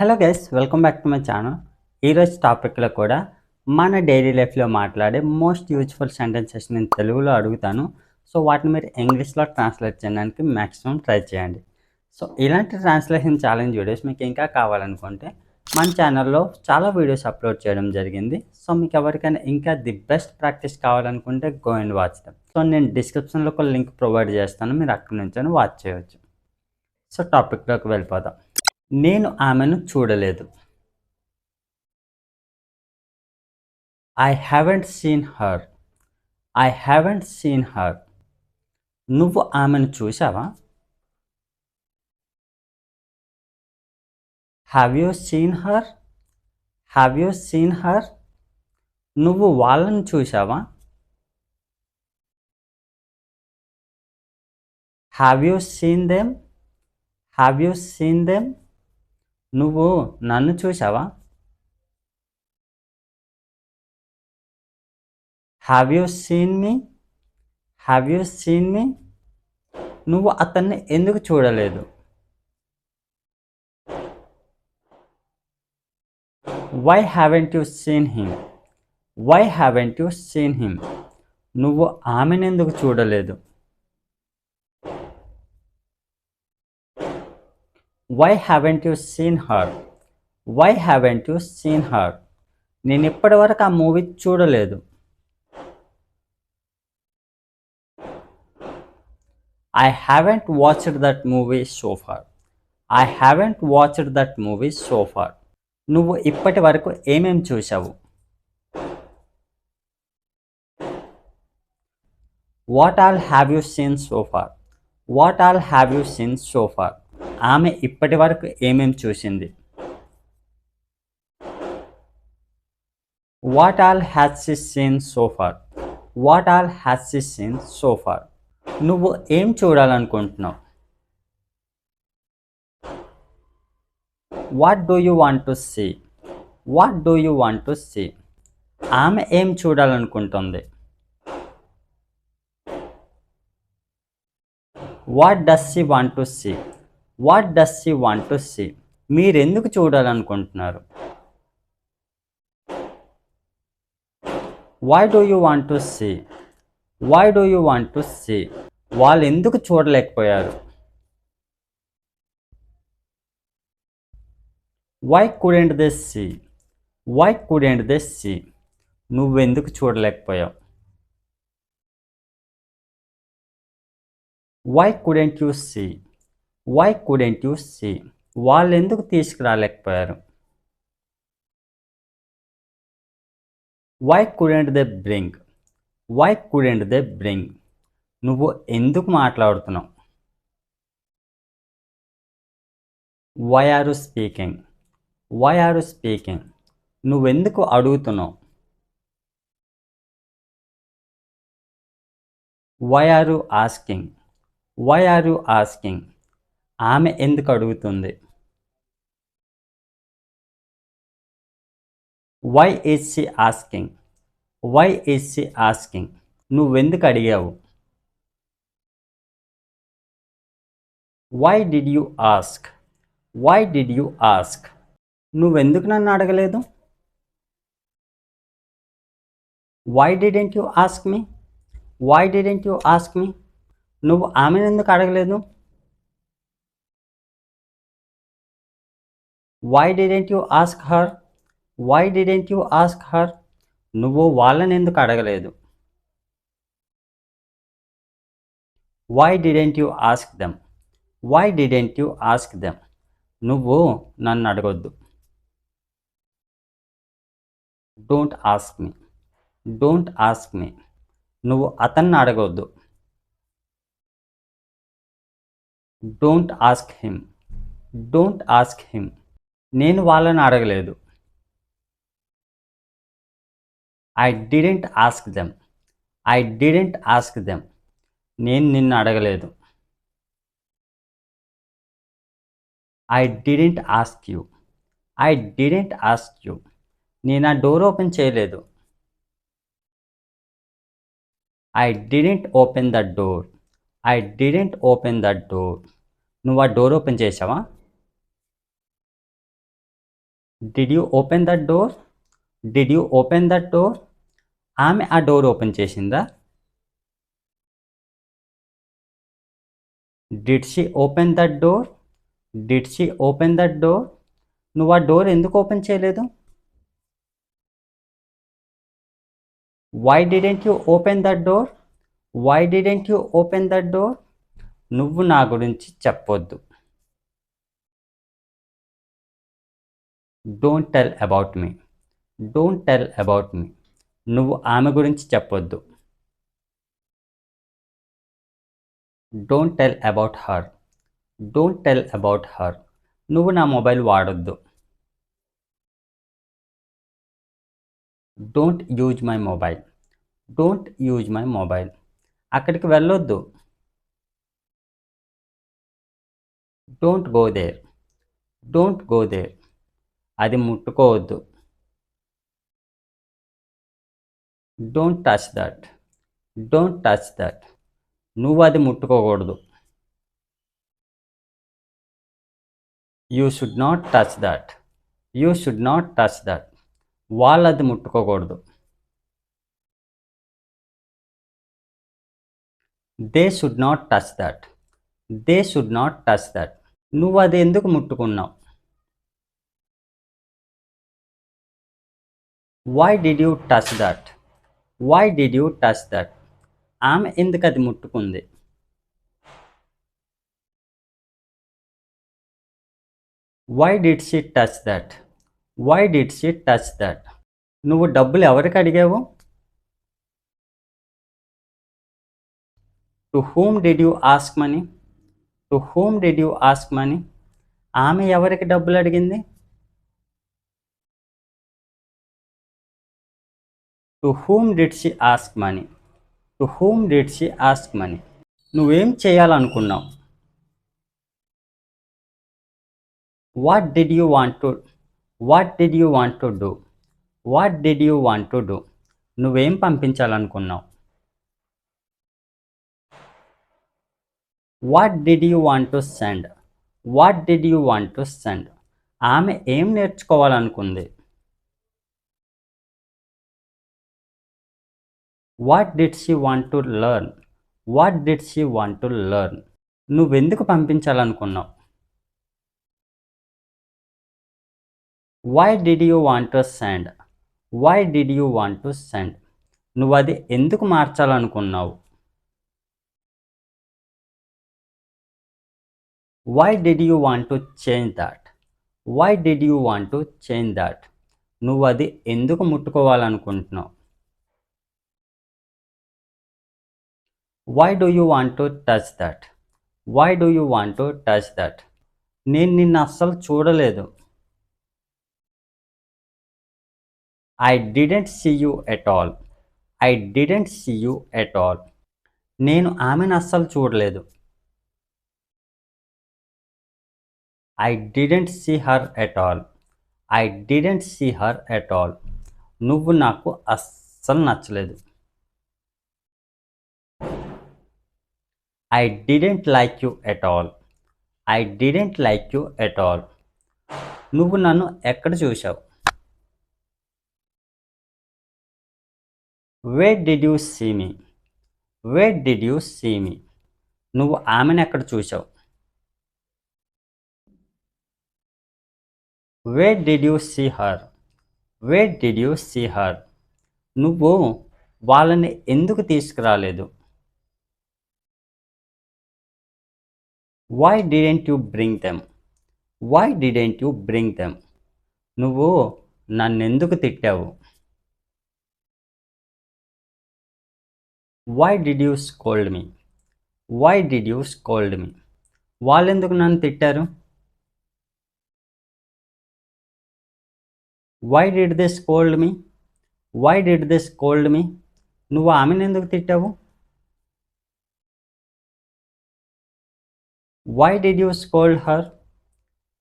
Hello guys, welcome back to my channel. ఈరోజు టాపిక్లో కూడా మన డైలీ లైఫ్లో మాట్లాడే మోస్ట్ యూజ్ఫుల్ సెంటెన్సెస్ నేను తెలుగులో అడుగుతాను. సో వాటిని మీరు ఇంగ్లీష్లో ట్రాన్స్లేట్ చేయడానికి మ్యాక్సిమం ట్రై చేయండి. సో ఇలాంటి ట్రాన్స్లేషన్ ఛాలెంజ్ వీడియోస్ మీకు ఇంకా కావాలనుకుంటే మన ఛానల్లో చాలా వీడియోస్ అప్లోడ్ చేయడం జరిగింది. సో మీకు ఎవరికైనా ఇంకా ది బెస్ట్ ప్రాక్టీస్ కావాలనుకుంటే go and watch them. So నేను డిస్క్రిప్షన్లో ఒక లింక్ ప్రొవైడ్ చేస్తాను, మీరు అక్కడి నుంచి వాచ్ చేయవచ్చు. సో టాపిక్లోకి వెళ్ళిపోదాం. నేను ఆమెను చూడలేదు. I haven't seen her. I haven't seen her. నువ్వు ఆమెను చూసావా? Have you seen her? Have you seen her? నువ్వు వాళ్ళని చూసావా? Have you seen them? Have you seen them? నువ్వు నన్ను చూసావా? Have you seen me? Have you seen me? నువ్వు అతన్ని ఎందుకు చూడలేదు? Why haven't you seen him? Why haven't you seen him? నువ్వు ఆమెను ఎందుకు చూడలేదు? Why haven't you seen her? Why haven't you seen her? నేను ఇప్పటివరకు ఆ మూవీ చూడలేదు. I haven't watched that movie so far. I haven't watched that movie so far. నువ్వు ఇప్పటి వరకు ఏమేం చూసావు? What all have you seen so far? What all have you seen so far? ఆమె ఇప్పటి వరకు ఏమేం చూసింది? What all has she seen so far? What all has she seen so far? నువ్వు ఏం చూడాలనుకుంటున్నావు? What do you want to see? What do you want to see? ఆమె ఏం చూడాలనుకుంటుంది? What does she want to see? What does she want to see? మీరెందుకు చూడాలనుకుంటున్నారు? Why do you want to see? Why do you want to see? వాళ్ళు ఎందుకు చూడలేకపోయారు? Why couldn't they see? Why couldn't they see? నువ్వెందుకు చూడలేకపోయావు? Why couldn't you see? Why couldn't you see? వాళ్ళు ఎందుకు తీసుకురాలేకపోయారు? Why couldn't they bring? Why couldn't they bring? నువ్వు ఎందుకు మాట్లాడుతున్నావు? Why are you speaking? Why are you speaking? నువ్వెందుకు అడుగుతున్నావు? Why are you asking? Why are you asking? ఆమె ఎందుకు అడుగుతుంది? Why is she asking? Why is she asking? నువ్వెందుకు అడిగావు? Why did you ask? Why did you ask? నువ్వెందుకు నన్ను అడగలేదు? Why didn't you ask me? Why didn't you ask me? నువ్వు ఆమెను ఎందుకు అడగలేదు? Why didn't you ask her? Why didn't you ask her? నువ్వు వాళ్ళని ఎందుకు అడగలేదు? Why didn't you ask them? Why didn't you ask them? నువ్వు నన్ను అడగొద్దు. Don't ask me. Don't ask me. నువ్వు అతన్ని అడగొద్దు. Don't ask him. Don't ask him. నేను వాళ్ళని అడగలేదు. I didn't ask them. I didn't ask them. నేను నిన్ను అడగలేదు. I didn't ask you. I didn't ask you. నేను ఆ డోర్ ఓపెన్ చేయలేదు. I didn't open the door. I didn't open the door. నువ్వు ఆ డోర్ ఓపెన్ చేసావా? Did you open that door? Did you open that door? ఆమె ఆ door open చేసిందా? Did she open that door? Did she open that door? నువ్వు ఆ door ఎందుకు open చేయలేదు? Why didn't you open that door? Why didn't you open that door? నువ్వు నా గురించి చెప్పొద్దు. Don't tell about me. Don't tell about me. నువ్వు ఆమె గురించి చెప్పొద్దు. Don't tell about her. Don't tell about her. నువ్వు నా మొబైల్ వాడొద్దు. Don't use my mobile. Don't use my mobile. అక్కడికి వెళ్ళొద్దు. Don't go there. Don't go there. అది ముట్టుకోవద్దు. Don't touch that. Don't touch that. నువ్వు అది ముట్టుకోకూడదు. You should not touch that. You should not touch that. వాళ్ళు అది ముట్టుకోకూడదు. They should not touch that. They should not touch that. నువ్వు అది ఎందుకు ముట్టుకున్నావు? Why did you touch that? Why did you touch that? ఆమె ఎందుకు అది ముట్టుకుంది? Why did she touch that? Why did she touch that? నువ్వు డబ్బులు ఎవరికి అడిగావు? To whom did you ask money? To whom did you ask money? ఆమె ఎవరికి డబ్బులు అడిగింది? To whom did she ask money? To whom did she ask money? నువ్వేం చేయాలనుకున్నావు? What did you want to what did you want to do? What did you want to do? నువ్వేం పంపించాలనుకున్నావు? What did you want to send? What did you want to send? ఆమె ఏం నేర్చుకోవాలనుకుంది? What did she want to learn? What did she want to learn? నువ్వెందుకు పంపించాలనుకున్నావు? Why did you want to send? Why did you want to send? నువ్వు అది ఎందుకు మార్చాలనుకున్నావు? Why did you want to change that? Why did you want to change that? నువ్వు అది ఎందుకు ముట్టుకోవాలనుకుంటున్నావు? Why do you want to touch that? Why do you want to touch that? నేను నిన్ను అస్సలు చూడలేదు. I didn't see you at all. I didn't see you at all. నేను ఆమెను అస్సలు చూడలేదు. I didn't see her at all. I didn't see her at all. నువ్వు నాకు అస్సలు నచ్చలేదు. I didn't like you at all. I didn't like you at all. నువ్వు నన్ను ఎక్కడ చూశావు? Where did you see me? Where did you see me? నువ్వు ఆమెను ఎక్కడ చూశావు? Where did you see her? Wear did you see her? నువ్వు వాళ్ళని ఎందుకు తీసుకురాలేదు? Why didn't you bring them? Why didn't you bring them? నువ్వు నన్నెందుకు తిట్టావు? Why did you scold me? Why did you scold me? వాళ్ళెందుకు నన్ను తిట్టారు? Why did they scold me? Why did they scold me? నువ్వు ఆమెను ఎందుకు తిట్టావు? Why did you scold her?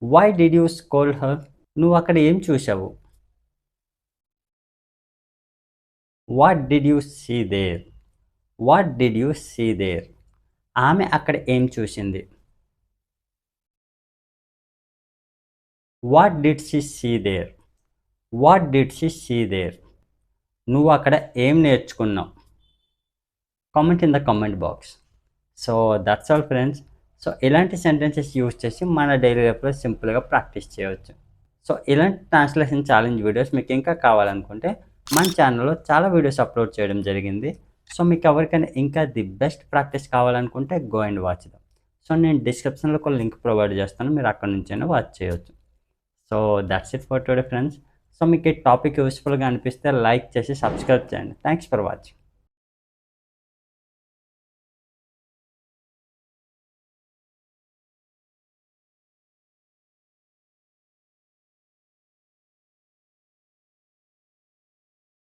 Why did you scold her? నువ్వు అక్కడ ఏం చూశావు? What did you see there? What did you see there? ఆమె అక్కడ ఏం చూసింది? What did she see there? What did she see there? నువ్వు అక్కడ ఏం నేర్చుకున్నావు? Comment in the comment box. So that's all friends. So ఇలాంటి సెంటెన్సెస్ యూజ్ చేసి మన డైలీ లైఫ్లో సింపుల్గా ప్రాక్టీస్ చేయవచ్చు. సో ఇలాంటి ట్రాన్స్లేషన్ ఛాలెంజ్ వీడియోస్ మీకు ఇంకా కావాలనుకుంటే మన ఛానల్లో చాలా వీడియోస్ అప్లోడ్ చేయడం జరిగింది. సో మీకు ఎవరికైనా ఇంకా ది బెస్ట్ ప్రాక్టీస్ కావాలనుకుంటే go and watch dum. So నేను డిస్క్రిప్షన్లో ఒక లింక్ ప్రొవైడ్ చేస్తాను, మీరు అక్కడ నుంచైనా వాచ్ చేయవచ్చు. So that's it for today friends. So మీకు ఈ టాపిక్ యూస్ఫుల్గా అనిపిస్తే లైక్ చేసి సబ్స్క్రైబ్ చేయండి. Thanks for watching.